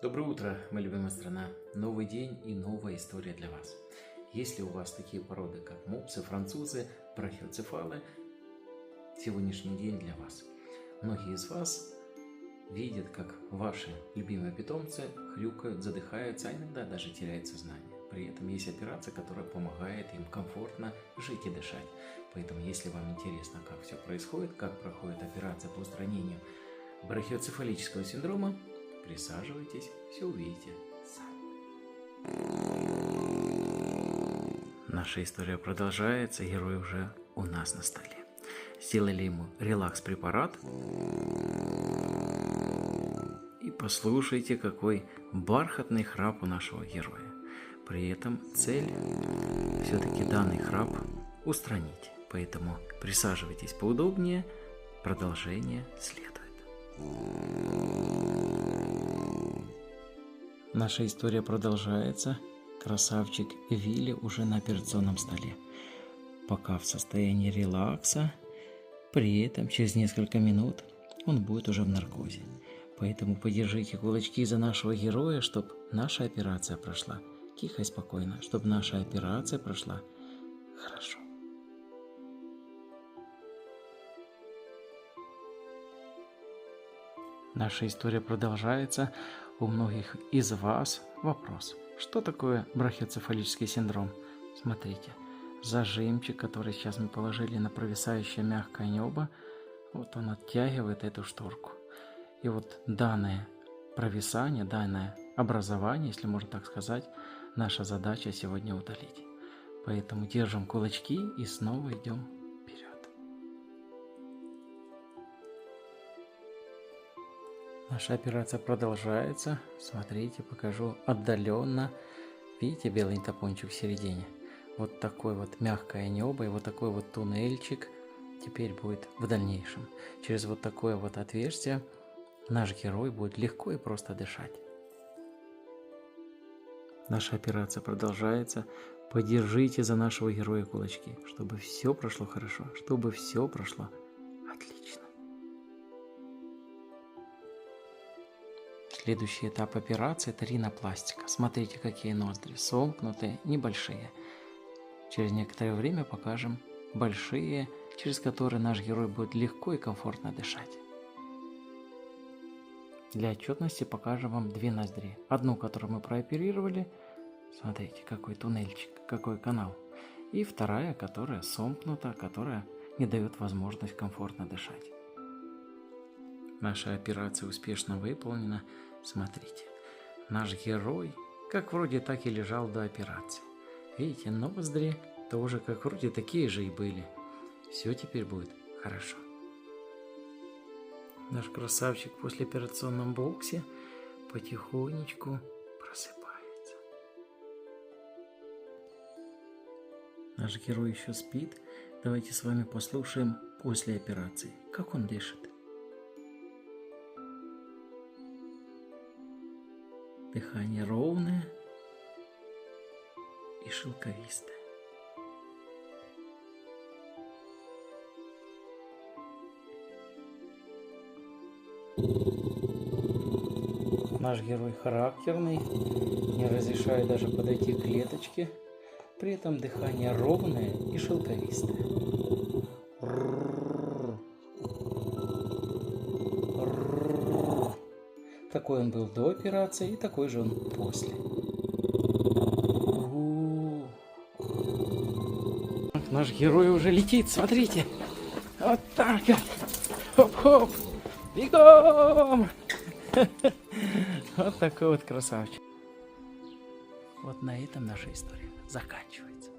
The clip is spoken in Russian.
Доброе утро, моя любимая страна. Новый день и новая история для вас. Если у вас такие породы, как мопсы, французы, брахиоцефалы, сегодняшний день для вас. Многие из вас видят, как ваши любимые питомцы хрюкают, задыхаются, а иногда даже теряют сознание. При этом есть операция, которая помогает им комфортно жить и дышать. Поэтому, если вам интересно, как все происходит, как проходит операция по устранению брахиоцефалического синдрома, присаживайтесь, все увидите сами. Наша история продолжается, герой уже у нас на столе. Сделали ему релакс-препарат. И послушайте, какой бархатный храп у нашего героя. При этом цель все-таки данный храп устранить. Поэтому присаживайтесь поудобнее, продолжение следует. Наша история продолжается. Красавчик Вилли уже на операционном столе. Пока в состоянии релакса, при этом через несколько минут он будет уже в наркозе. Поэтому подержите кулачки за нашего героя, чтобы наша операция прошла тихо и спокойно, чтобы наша операция прошла хорошо. Наша история продолжается. У многих из вас вопрос: что такое брахиоцефалический синдром? Смотрите, зажимчик, который сейчас мы положили на провисающее мягкое небо, вот он оттягивает эту шторку. И вот данное провисание, данное образование, если можно так сказать, наша задача сегодня удалить. Поэтому держим кулачки и снова идем вперед. Наша операция продолжается. Смотрите, покажу отдаленно. Видите белый топончик в середине? Вот такой вот мягкое небо и вот такой вот туннельчик теперь будет в дальнейшем. Через вот такое вот отверстие наш герой будет легко и просто дышать. Наша операция продолжается. Подержите за нашего героя кулачки, чтобы все прошло хорошо, чтобы все прошло отлично. Следующий этап операции – это ринопластика. Смотрите, какие ноздри, сомкнутые, небольшие. Через некоторое время покажем большие, через которые наш герой будет легко и комфортно дышать. Для отчетности покажем вам две ноздри. Одну, которую мы прооперировали. Смотрите, какой туннельчик, какой канал. И вторая, которая сомкнута, которая не дает возможность комфортно дышать. Наша операция успешно выполнена. Смотрите, наш герой как вроде так и лежал до операции. Видите, ноздри тоже как вроде такие же и были. Все теперь будет хорошо. Наш красавчик в послеоперационном боксе потихонечку просыпается. Наш герой еще спит. Давайте с вами послушаем после операции, как он дышит. Дыхание ровное и шелковистое. Наш герой характерный, не разрешает даже подойти к клеточке, при этом дыхание ровное и шелковистое. Такой он был до операции и такой же он после. Наш герой уже летит, смотрите. Вот так вот. Хоп-хоп. Бегом. Вот такой вот красавчик. Вот на этом наша история заканчивается.